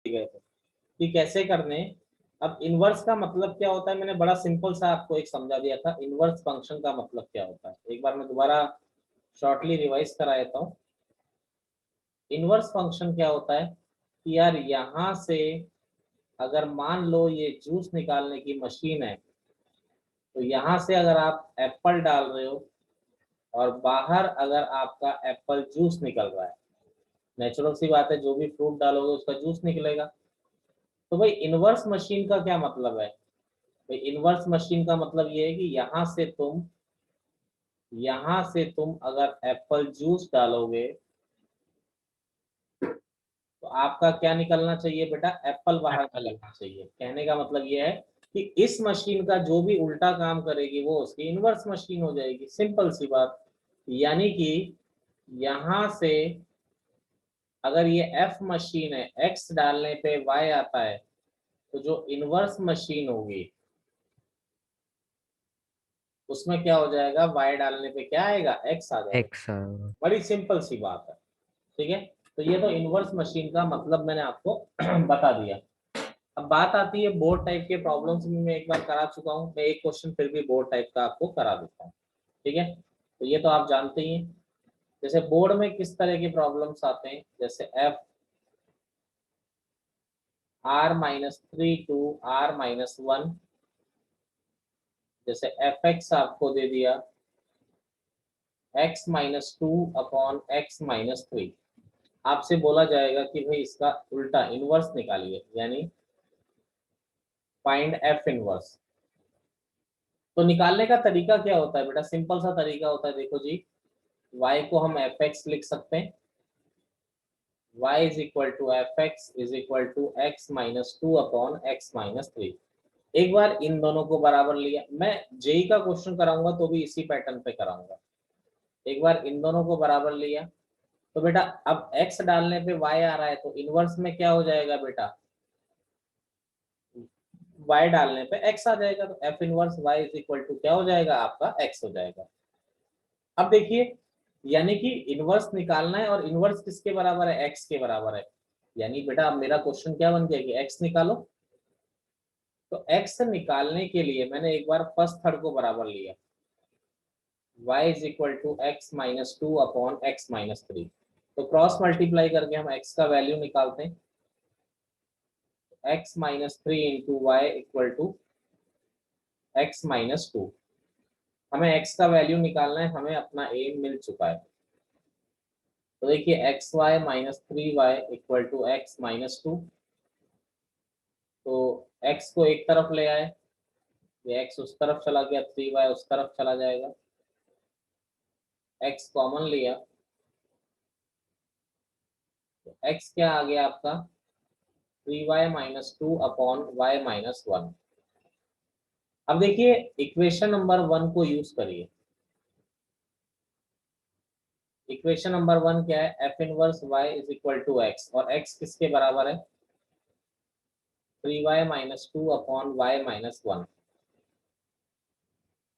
गए थे कि कैसे करने। अब इनवर्स का मतलब क्या होता है, मैंने बड़ा सिंपल सा आपको एक समझा दिया था। इनवर्स फंक्शन का मतलब क्या होता है, एक बार मैं दोबारा शॉर्टली रिवाइज करा देता हूँ। इनवर्स फंक्शन क्या होता है कि यार यहाँ से अगर मान लो ये जूस निकालने की मशीन है, तो यहाँ से अगर आप एप्पल डाल रहे हो और बाहर अगर आपका एप्पल जूस निकल रहा है, नेचुरल सी बात है, जो भी फ्रूट डालोगे उसका जूस निकलेगा। तो भाई इनवर्स मशीन का क्या मतलब है, भाई इनवर्स मशीन का मतलब ये है कि यहाँ से तुम अगर एप्पल जूस डालोगे तो आपका क्या निकलना चाहिए बेटा, एप्पल बाहर निकलना चाहिए। कहने का मतलब ये है कि इस मशीन का जो भी उल्टा काम करेगी वो उसकी इनवर्स मशीन हो जाएगी, सिंपल सी बात। यानी कि यहां से अगर ये एफ मशीन है, एक्स डालने पे वाई आता है, तो जो इनवर्स मशीन होगी उसमें क्या हो जाएगा, वाई डालने पे क्या आएगा, एक्स आ जाएगा। एक्स। बड़ी सिंपल सी बात है, ठीक है। तो ये तो इनवर्स मशीन का मतलब मैंने आपको बता दिया। अब बात आती है बोर्ड टाइप के प्रॉब्लम्स में, मैं एक बार करा चुका हूँ, मैं एक क्वेश्चन फिर भी बोर्ड टाइप का आपको करा देता हूँ, ठीक है। तो ये तो आप जानते ही हैं, जैसे बोर्ड में किस तरह के प्रॉब्लम्स आते हैं, जैसे एफ r-3 टू r-1, जैसे एफ एक्स आपको दे दिया x-2 अपॉन x-3। आपसे बोला जाएगा कि भाई इसका उल्टा इनवर्स निकालिए, यानी फाइंड एफ इनवर्स। तो निकालने का तरीका क्या होता है बेटा, सिंपल सा तरीका होता है, देखो जी, y को हम एफ एक्स लिख सकते हैं, y is equal to F X is equal to x-2 upon x-3। एक बार इन दोनों को बराबर लिया, मैं जेई का क्वेश्चन कराऊंगा तो भी इसी पैटर्न पे कराऊंगा। एक बार इन दोनों को बराबर लिया तो बेटा अब x डालने पे y आ रहा है, तो इनवर्स में क्या हो जाएगा बेटा, y डालने पे x आ जाएगा, तो f inverse y is equal to क्या हो जाएगा, आपका x हो जाएगा। अब देखिए, यानी कि इनवर्स निकालना है और इनवर्स किसके बराबर है, x के बराबर है। यानी बेटा अब मेरा क्वेश्चन क्या बन गया कि x निकालो। तो x निकालने के लिए मैंने एक बार फर्स्ट थर्ड को बराबर लिया, y is equal to x-2 upon x-3। तो क्रॉस मल्टीप्लाई करके हम x का वैल्यू निकालते हैं, x-3 into Y equal to x-2। हमें x का वैल्यू निकालना है, हमें अपना एम मिल चुका है। तो देखिए x-3y इक्वल टू x-2। तो x को एक तरफ ले आए, ये x उस तरफ चला गया, 3y उस तरफ चला जाएगा, x कॉमन लिया, तो x क्या आ गया आपका, 3y-2 अपॉन y-1। अब देखिए इक्वेशन नंबर 1 को यूज करिए। इक्वेशन नंबर 1 क्या है, F inverse y is equal to X, और x किसके बराबर है, 3y-2 अपॉन y-1।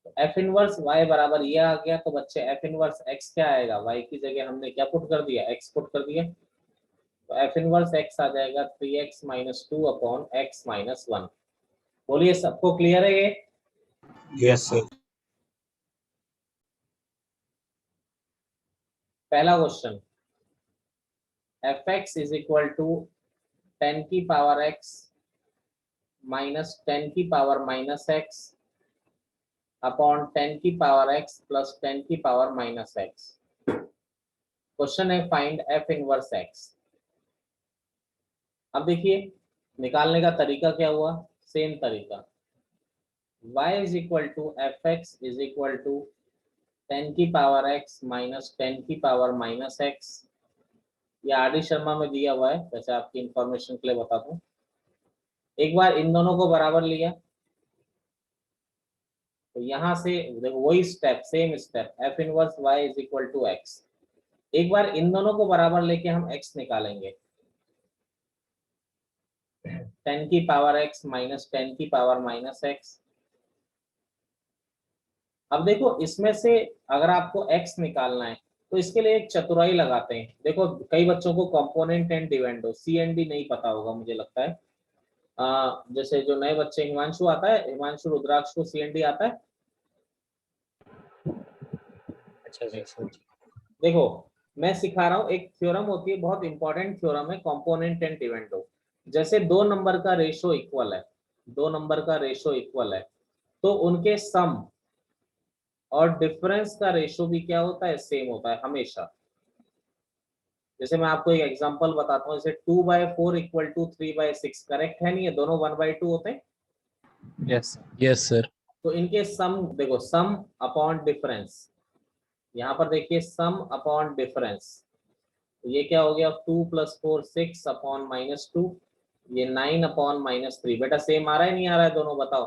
तो एफ इनवर्स y बराबर ये आ गया, तो बच्चे एफ इनवर्स x क्या आएगा, y की जगह हमने क्या पुट कर दिया, x पुट कर दिया, तो एफ इनवर्स x आ जाएगा 3x-2 अपॉन x-1। बोलिए सबको क्लियर है ये। Yes sir. पहला question, F X is equal to 10 की पावर x माइनस 10 की पावर माइनस x अपॉन 10 की पावर x प्लस 10 की पावर माइनस x। क्वेश्चन है फाइंड एफ इनवर्स x। अब देखिए निकालने का तरीका क्या हुआ, सेम तरीका, y is equal to F X is equal to 10 की पावर x माइनस 10 की पावर माइनस x। ये आर डी शर्मा में दिया हुआ है, वैसे आपकी इंफॉर्मेशन के लिए बता दूं। एक बार इन दोनों को बराबर लिया, तो यहां से देखो वही step, same step, F inverse y is equal to X. एक बार इन दोनों को बराबर लेके हम x निकालेंगे, 10 की पावर x माइनस 10 की पावर माइनस x। अब देखो इसमें से अगर आपको x निकालना है तो इसके लिए एक चतुराई लगाते हैं। देखो कई बच्चों को कंपोनेंट एंड डिविडेंड CND नहीं पता होगा मुझे लगता है। जैसे जो नए बच्चे, हिमांशु आता है, हिमांशु रुद्राक्ष को CND आता है? अच्छा सर। देखो मैं सिखा रहा हूँ, एक थ्योरम होती है, बहुत इंपॉर्टेंट थ्योरम है, कंपोनेंट एंड डिविडेंड। जैसे दो नंबर का रेशो इक्वल है, दो नंबर का रेशो इक्वल है, तो उनके सम और डिफरेंस का रेशो भी क्या होता है, सेम होता है हमेशा। जैसे मैं आपको एक एग्जांपल बताता हूँ, जैसे 2/4 इक्वल टू 3/6, करेक्ट है नहीं, ये दोनों 1/2 होते हैं। Yes sir. तो इनके सम देखो, सम अपॉन डिफरेंस, यहाँ पर देखिए सम अपॉन डिफरेंस, तो ये क्या हो गया, 2 + 4 6 अपॉन -2, ये 9 अपॉन -3। बेटा सेम आ रहा है नहीं आ रहा है दोनों, बताओ।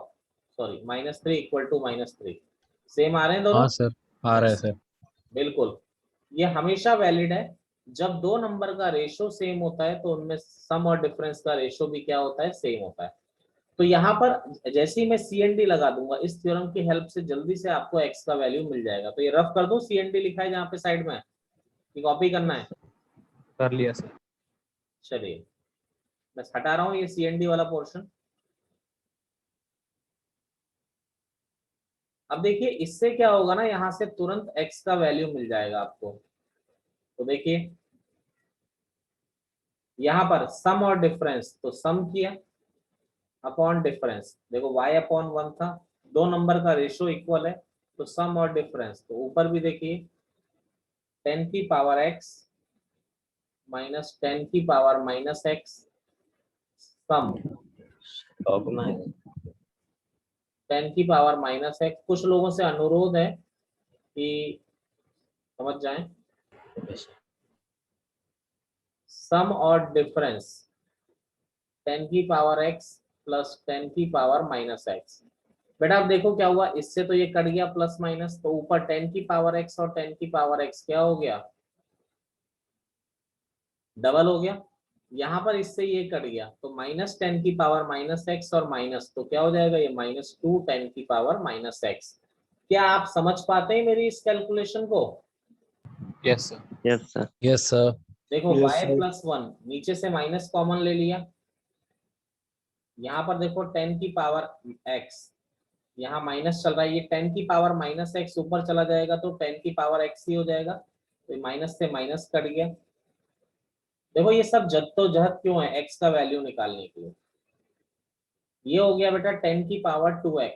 सॉरी, -3 इक्वल टू -3, सेम आ रहे हैं दोनों? हाँ सर, आ रहा है सर। बिल्कुल, ये हमेशा वैलिड है। जब दो नंबर का रेशो सेम होता है तो उनमें सम और डिफरेंस का रेशो भी क्या होता है, सेम होता है। तो यहाँ पर जैसे ही मैं CND लगा दूंगा, इस थ्योरम की हेल्प से जल्दी से आपको x का वैल्यू मिल जाएगा। तो ये रफ कर दो, CND लिखा है जहाँ पे साइड में, ये कॉपी करना है। कर लिया सर। चलिए मैं हटा रहा हूँ ये CND वाला पोर्शन। अब देखिए इससे क्या होगा ना, यहाँ से तुरंत x का वैल्यू मिल जाएगा आपको। तो देखिए यहाँ पर सम और डिफरेंस, तो सम किया अपॉन डिफरेंस, देखो y/1 था, दो नंबर का रेशो इक्वल है, तो सम और डिफरेंस, तो ऊपर भी देखिए 10 की पावर x माइनस 10 की पावर -x, सम 10 की पावर -x। कुछ लोगों से अनुरोध है कि समझ जाएं, सम और डिफरेंस 10 की पावर x प्लस 10 की पावर -x। बेटा अब देखो क्या हुआ, इससे तो ये कट गया प्लस माइनस, तो ऊपर 10 की पावर x और 10 की पावर x क्या हो गया, डबल हो गया। यहाँ पर इससे ये कट गया, तो -10 की पावर -x और माइनस, तो क्या हो जाएगा ये -2 10 की पावर -x। क्या आप समझ पाते हैं मेरी इस कैलकुलेशन को? Yes sir. Yes sir. Yes sir. देखो Yes, y sir. + 1, नीचे से माइनस कॉमन ले लिया, यहाँ पर देखो 10 की पावर x, यहाँ माइनस चल रहा है, ये 10 की पावर -x ऊपर चला जाएगा तो 10 की पावर x ही हो जाएगा, तो माइनस से माइनस कट गया। देखो ये सब जद्दोजहद क्यों है, x का वैल्यू निकालने के लिए। ये हो गया बेटा 10 की पावर 2x,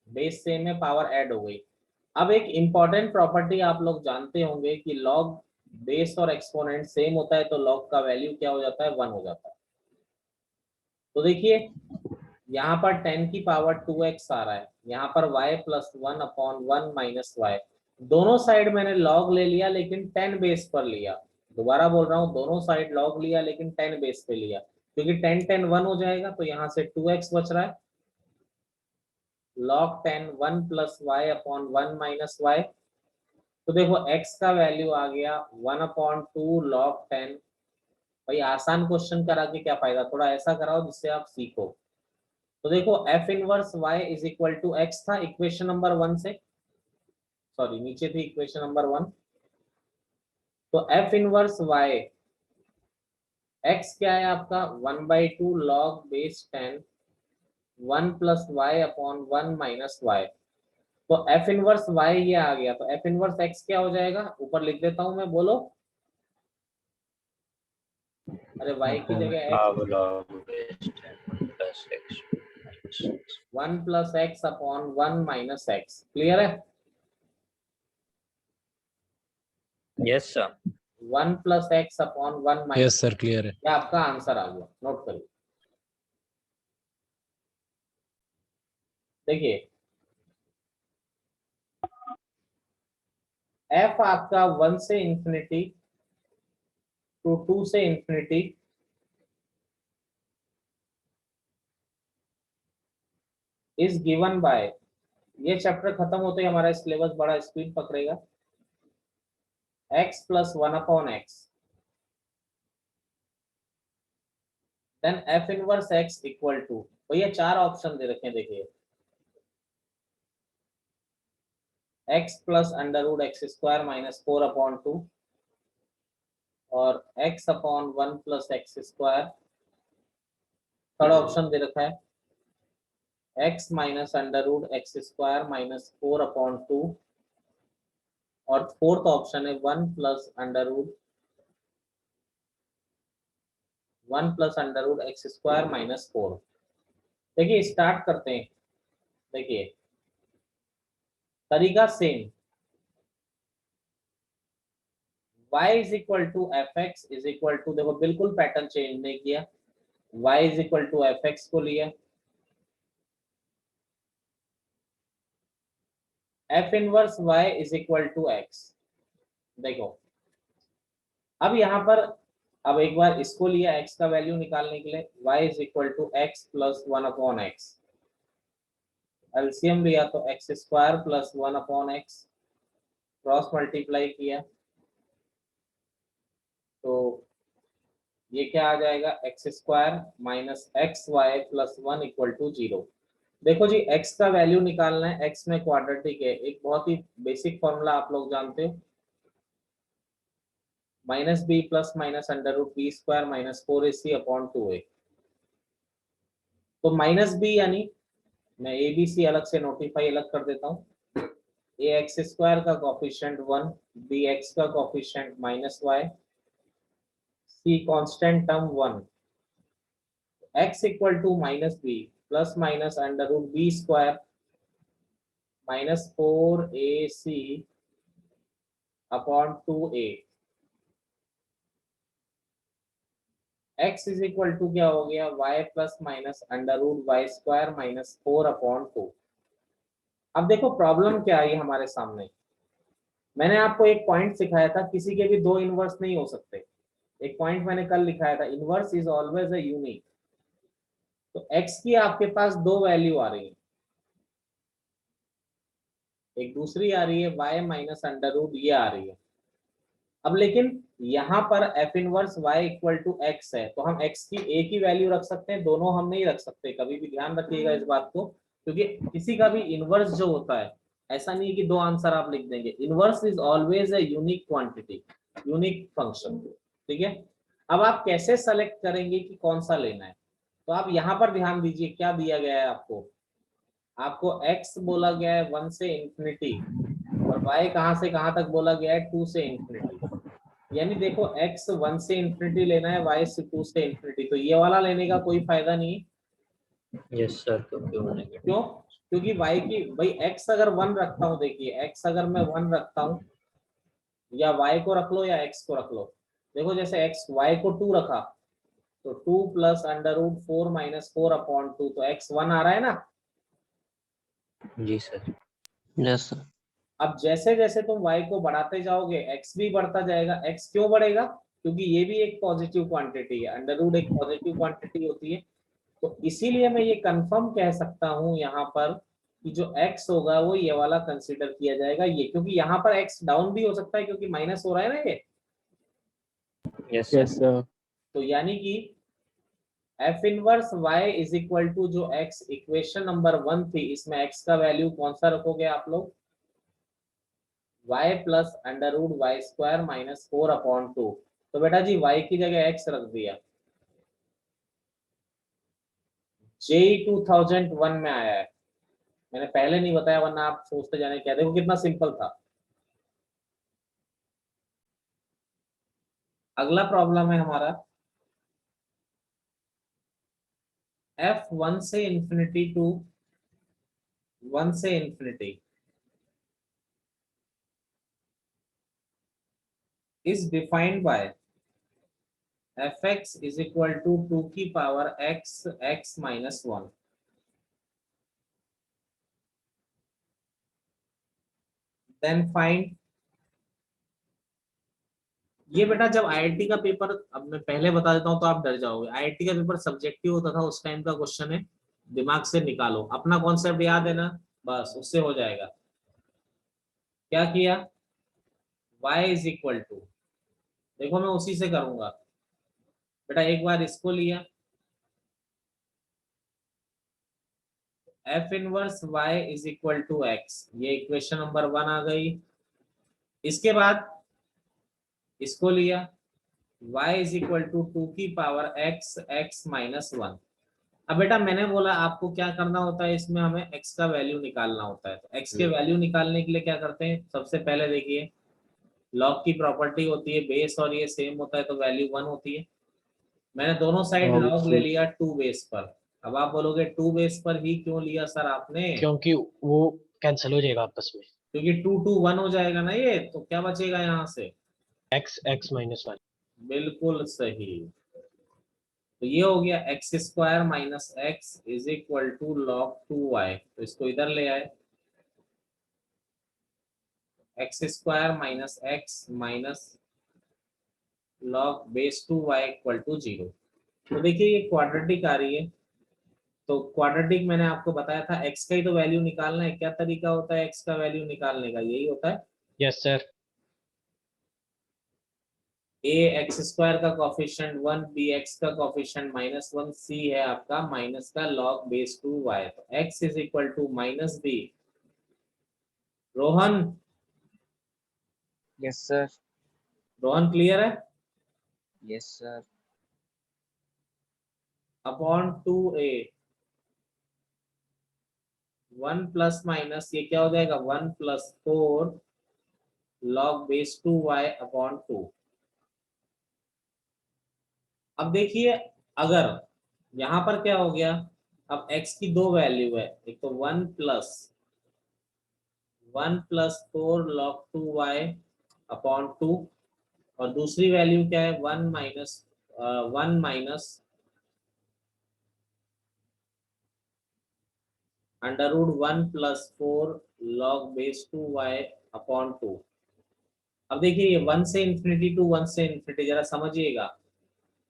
बेस सेम है, पावर ऐड हो गई। अब एक इंपॉर्टेंट प्रॉपर्टी आप लोग जानते होंगे कि लॉग बेस और एक्सपोनेंट सेम होता है तो लॉग का वैल्यू क्या हो जाता है, 1 हो जाता है। तो देखिए यहाँ पर 10 की पावर 2x आ रहा है, यहाँ पर y + 1/1 - y, दोनों साइड मैंने लॉग ले लिया लेकिन 10 बेस पर लिया। दोबारा बोल रहा हूँ, दोनों साइड लॉग लिया लेकिन 10 बेस पे लिया, क्योंकि 10 10 1 हो जाएगा, तो यहाँ से 2x बच रहा है, log 10 1 + y/1 - y। तो देखो x का वैल्यू आ गया 1/2 log 10। भाई आसान क्वेश्चन करा के क्या फायदा, थोड़ा ऐसा कराओ जिससे आप सीखो। तो देखो f इनवर्स y = x था इक्वेशन नंबर 1 से, सॉरी नीचे थी इक्वेशन नंबर 1। तो f इनवर्स y, x क्या है आपका 1/2 log बेस 10 1 + y/1 - y। तो f इनवर्स y ये आ गया, तो f इनवर्स x क्या हो जाएगा, ऊपर लिख देता हूं मैं, बोलो। अरे y की जगह x, 1 + x/1 - x, क्लियर है? Yes, sir. 1 + x/1 - yes sir, clear है। ये आपका आंसर आ गया, नोट करिए। देखिए f आपका 1 से इंफिनिटी टू 2 से इंफिनिटी इज गिवन बाय, ये चैप्टर खत्म होते ही हमारा सिलेबस बड़ा स्पीड पकड़ेगा, x + 1/x, then f inverse x equal to, भैया चार ऑप्शन दे रखे हैं, देखिए x + √x² - 4/2, और x upon 1 plus X square. Third option दे रखा है x minus under root X square minus 4/2। और फोर्थ ऑप्शन है 1 plus under root X square minus 4। देखिए स्टार्ट करते हैं। देखिए तरीका same, y is equal to F X is equal to, देखो बिल्कुल पैटर्न चेंज नहीं किया, y is equal to F X को लिया, F inverse y is equal to x. देखो अब यहाँ पर, अब एक बार इसको लिया x का वैल्यू निकालने के लिए, y is equal to X plus 1/x। LCM लिया तो X square plus 1/x, cross multiply किया तो ये क्या आ जाएगा, X square minus X Y plus 1 equal to 0। देखो जी x का वैल्यू निकालना है, x में क्वाड्रेटिक है, एक बहुत ही बेसिक फॉर्मूला आप लोग जानते हो, minus B plus minus under root B square minus 4ac/2a। तो माइनस बी यानी मैं ए बी सी अलग से नोटिफाई अलग कर देता हूँ, ए एक्स स्क्वायर का कॉफिशिएंट 1, बी एक्स का coefficient minus Y, C constant term 1, x equal to minus B plus minus under root B square minus 4ac/2a। x is equal to क्या हो गया, y plus minus under root Y square minus 4/2। अब देखो problem क्या आई हमारे सामने, मैंने आपको एक पॉइंट सिखाया था, किसी के भी दो इनवर्स नहीं हो सकते। एक पॉइंट मैंने कल लिखाया था, inverse is always a unique. तो x की आपके पास दो वैल्यू आ रही है, एक दूसरी आ रही है y माइनस अंडर रूट, ये आ रही है। अब लेकिन यहाँ पर f inverse y equal to x है, तो हम x की एक ही वैल्यू रख सकते हैं, दोनों हम नहीं रख सकते। कभी भी ध्यान रखिएगा इस बात को, क्योंकि किसी का भी इनवर्स जो होता है, ऐसा नहीं है कि दो आंसर आप लिख देंगे। Inverse is always a unique quantity, unique function. ठीक है, अब आप कैसे सेलेक्ट करेंगे कि कौन सा लेना है, तो आप यहाँ पर ध्यान दीजिए क्या दिया गया है आपको। आपको x बोला गया है 1 से इंफिनिटी, और y कहाँ से कहाँ तक बोला गया है, 2 से इंफिनिटी। यानी देखो x 1 से इंफिनिटी लेना है, y से 2 से इंफिनिटी, तो ये वाला लेने का कोई फायदा नहीं। यस सर, तो क्यों नेगेटिव? क्यों? क्योंकि y की, भाई x अगर 1 रखता हूँ, देखिए x अगर मैं 1 रखता हूँ, या y को रख लो या x को रख लो, देखो जैसे x y को 2 रखा, तो 2 प्लस अंडर रूट 4 माइनस 4/2, तो x 1 आ रहा है ना। जी सर। Yes sir. अब जैसे जैसे तुम y को बढ़ाते जाओगे x भी बढ़ता जाएगा। x क्यों बढ़ेगा, क्योंकि ये भी एक पॉजिटिव क्वांटिटी है, अंडर रूट एक पॉजिटिव क्वांटिटी होती है। तो इसीलिए मैं ये कंफर्म कह सकता हूं यहाँ पर कि जो x होगा वो ये वाला कंसीडर किया जाएगा, ये, क्योंकि यहाँ पर x डाउन भी हो सकता है क्योंकि माइनस हो रहा है ना ये। Yes Yes, sir. sir. तो यानी कि f inverse y is equal to, जो x इक्वेशन नंबर 1 थी, इसमें x का वैल्यू कौन सा रखोगे आप लोग, y plus under root Y square minus 4/2। तो बेटा जी y की जगह x रख दिया। जेई 2001 में आया है, मैंने पहले नहीं बताया वरना आप सोचते जाने क्या, देखो कितना सिंपल था। अगला प्रॉब्लम है हमारा f 1 से इंफिनिटी टू 1 से infinity is defined by fx is equal to 2 की power x minus 1। Then find, ये बेटा जब आईआईटी का पेपर, अब मैं पहले बता देता हूं तो आप डर जाओगे, आईआईटी का पेपर सब्जेक्टिव होता था उस टाइम का क्वेश्चन है, दिमाग से निकालो, अपना कॉन्सेप्ट याद है ना, बस उससे हो जाएगा। क्या किया, y इज इक्वल टू, देखो मैं उसी से करूंगा बेटा, एक बार इसको लिया, f inverse y is equal to x, ये इक्वेशन नंबर 1 आ गई। इसके बाद इसको लिया, y इज इक्वल टू 2 की पावर x x माइनस 1। अब बेटा मैंने बोला आपको क्या करना होता है, इसमें हमें x का वैल्यू निकालना होता है। तो x के वैल्यू निकालने के लिए क्या करते हैं, सबसे पहले देखिए लॉग की प्रॉपर्टी होती है बेस और ये सेम होता है तो वैल्यू 1 होती है। मैंने दोनों साइड लॉग ले लिया 2 बेस पर। अब आप बोलोगे 2 बेस पर ही क्यों लिया सर आपने, क्योंकि वो कैंसिल हो जाएगा आपस में। क्योंकि 2 2 1 हो जाएगा ना ये, तो क्या बचेगा यहाँ से, x x माइनस 1। बिल्कुल सही। तो ये हो गया X square minus X is equal to log 2y। तो इसको इधर ले आए, X square minus X minus log base 2y equal to 0। तो देखिए ये क्वाड्रेटिक आ रही है। तो क्वाड्रेटिक मैंने आपको बताया था, x का ही तो वैल्यू निकालना है। क्या तरीका होता है x का वैल्यू निकालने का, यही होता है yes sir. a x square का कोफिशिएंट 1, b x का कोफिशिएंट माइनस 1, c है आपका माइनस का लॉग बेस 2y। तो x is equal to minus b। Rohan, yes sir. Rohan clear है, yes sir. Upon 2a 1 plus minus ये क्या हो जाएगा 1 plus 4 log base 2y upon 2। अब देखिए अगर यहां पर क्या हो गया, अब x की दो वैल्यू है, एक तो 1 प्लस 4 लॉग 2y अपॉन 2 और दूसरी वैल्यू क्या है 1 minus under root 1 plus 4 log base 2y upon 2। अब देखिए ये 1 से इंफिनिटी टू 1 से इंफिनिटी, जरा समझिएगा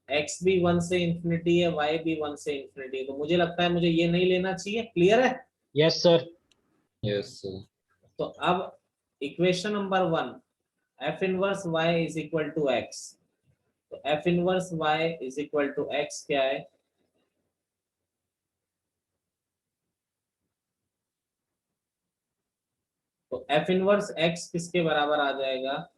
x भी 1 से इंफिनिटी है, y भी 1 से इंफिनिटी है, तो मुझे लगता है मुझे ये नहीं लेना चाहिए। क्लियर है? Yes sir. Yes, sir. तो अब equation number 1 f inverse y is equal to x। तो f inverse y is equal to x क्या है, तो f इनवर्स x किसके बराबर आ जाएगा,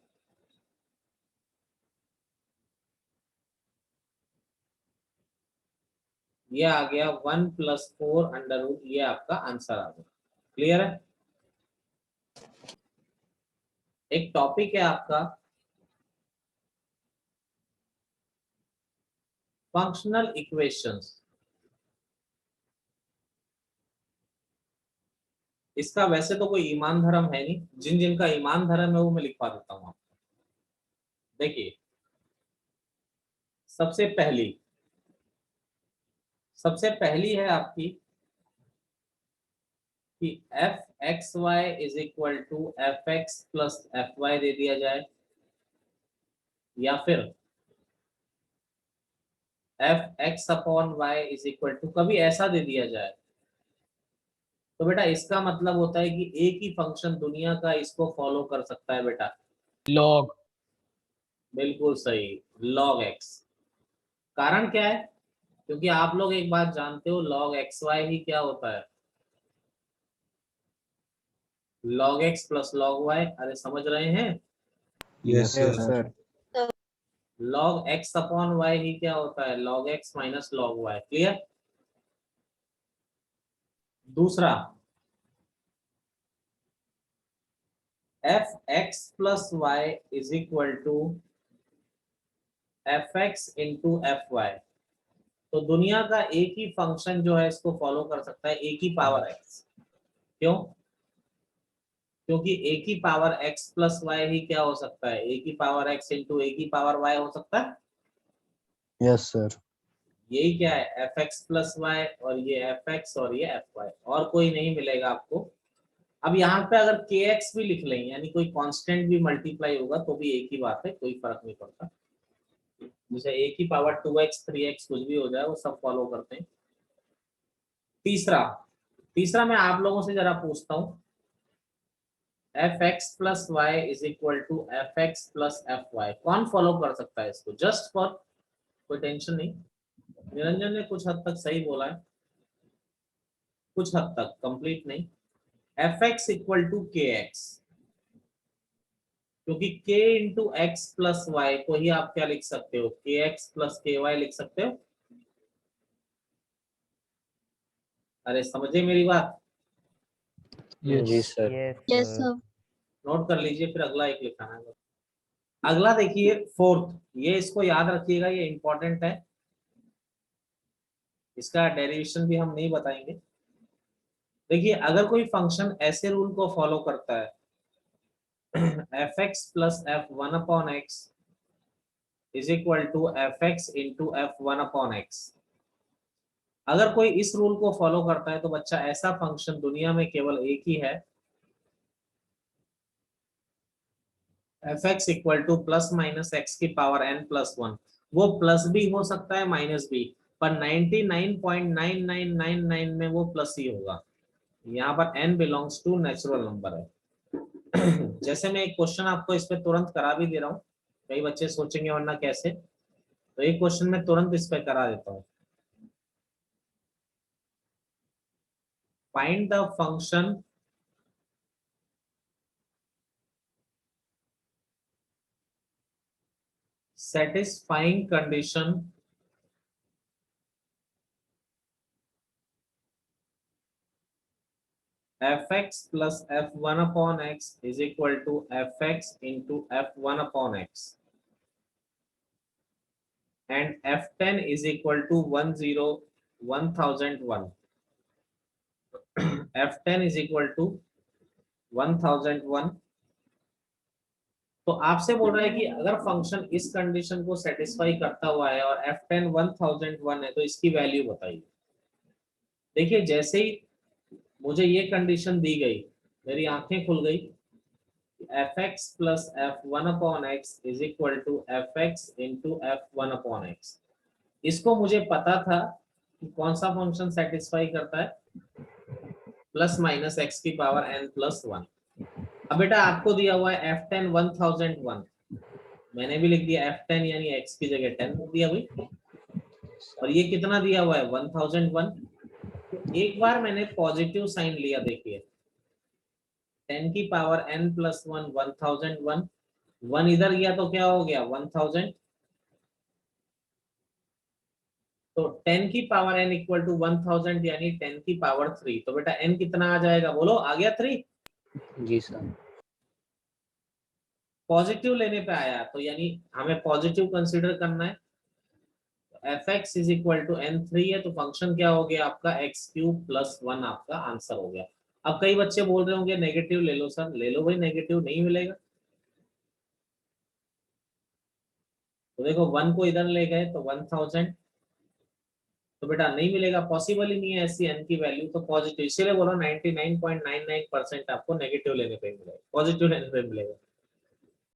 ये आ गया 1 प्लस 4 अंडर रूट, ये आपका आंसर आ गया। क्लियर है? एक टॉपिक है आपका फंक्शनल इक्वेशंस। इसका वैसे तो कोई ईमान धर्म है नहीं, जिन जिनका ईमान धर्म है वो मैं लिखवा देता हूं आपको। देखिए सबसे पहली है आपकी कि F X Y is equal to F x plus F Y दे दिया जाए, या फिर F X upon Y is equal to कभी ऐसा दे दिया जाए। तो बेटा इसका मतलब होता है कि एक ही फंक्शन दुनिया का इसको फॉलो कर सकता है बेटा, लॉग। बिल्कुल सही, log x। कारण क्या है, क्योंकि आप लोग एक बात जानते हो log xy ही क्या होता है, log x plus log y। अरे समझ रहे हैं, Yes, yes sir. Sir. log x upon y ही क्या होता है, log x minus log y। Clear? दूसरा f x plus Y is equal to F x into f y. तो दुनिया का एक ही फंक्शन जो है इसको फॉलो कर सकता है, एक ही पावर x। क्यों? क्योंकि एक ही पावर x प्लस वाई ही क्या हो सकता है, एक ही पावर x इंटू एक ही पावर y हो सकता है। Yes, sir. यही क्या है, एफ एक्स प्लस वाई, और ये एफ एक्स और ये एफ वाई, और कोई नहीं मिलेगा आपको। अब यहाँ पे अगर के एक्स भी लिख लें, यानी कोई कांस्टेंट भी मल्टीप्लाई होगा तो भी एक ही बात है, कोई फर्क नहीं पड़ता। जैसे एक ही पावर 2x 3x कुछ भी हो जाए वो सब फॉलो करते हैं। तीसरा मैं आप लोगों से जरा पूछता हूँ, F x plus Y is equal to F x plus F Y, कौन फॉलो कर सकता है इसको, जस्ट फॉर, कोई टेंशन नहीं। निरंजन ने कुछ हद तक सही बोला है, कुछ हद तक, कंप्लीट नहीं। F X equal to K X, क्योंकि k into X plus Y को ही आप क्या लिख सकते हो, के एक्स प्लस के वाई लिख सकते हो। अरे समझे मेरी बात, जी सर। Yes sir. नोट कर लीजिए, फिर अगला एक लिखाना है। अगला देखिए फोर्थ, ये इसको याद रखिएगा, ये इंपॉर्टेंट है, इसका डेरिवेशन भी हम नहीं बताएंगे। देखिए अगर कोई फंक्शन ऐसे रूल को फॉलो करता है F x plus F one upon X is equal to F x into F one upon X, अगर कोई इस रूल को फॉलो करता है तो बच्चा ऐसा फंक्शन दुनिया में केवल एक ही है, F X equal two plus minus x की पावर एन प्लस वन। वो प्लस भी हो सकता है माइनस भी, पर 99.9999 में वो प्लस ही होगा। यहाँ पर n belongs to natural number है। जैसे मैं एक क्वेश्चन आपको इस पे तुरंत करा भी दे रहा हूँ, कई बच्चे सोचेंगे वरना कैसे, तो एक क्वेश्चन में तुरंत इस पे करा देता हूँ। Find the function satisfying condition fx plus f1 upon x is equal to fx into f1 upon x and f10 is equal to 1001 f10 is equal to 1001। तो आपसे बोल रहा है कि अगर फंक्शन इस कंडीशन को सेटिस्फाई करता हुआ है और f10 1001 है तो इसकी वैल्यू बताइए। देखिए जैसे ही मुझे ये कंडीशन दी गई, मेरी आंखें खुल गई, fx plus f1 upon x is equal to fx into f1 upon x। इसको मुझे पता था कि कौन सा फंक्शन सेटिस्फाई करता है, प्लस माइनस x की पावर n प्लस वन। अब बेटा आपको दिया हुआ है f10 1001, मैंने भी लिख दिया f10 यानी x की जगह 10 लिख दिया भाई, और ये कितना दिया हुआ है 1001। एक बार मैंने पॉजिटिव साइन लिया, देखिए 10 की power n plus one 1001, one इधर गया तो क्या हो गया 1000, तो 10 की पावर n इक्वल टू 1000 यानी 10 की पावर 3। तो बेटा n कितना आ जाएगा, बोलो आ गया 3। जी सर। पॉजिटिव लेने पे आया तो यानी हमें पॉजिटिव कंसीडर करना है, fx is equal to n3 है, तो फंक्शन क्या हो गया आपका x क्यूब प्लस 1 आपका आंसर हो गया। अब कई बच्चे बोल रहे होंगे नेगेटिव ले लो सर, ले लो भाई, नेगेटिव नहीं मिलेगा। तो देखो 1 को इधर ले गए तो 1000, तो बेटा नहीं मिलेगा, पॉसिबल ही नहीं है ऐसी n की वैल्यू, तो पॉजिटिव, इसीलिए बोलो 99.99% आपको नेगेटिव लेने पे मिलेगा, पॉजिटिव लेने पे मिलेगा।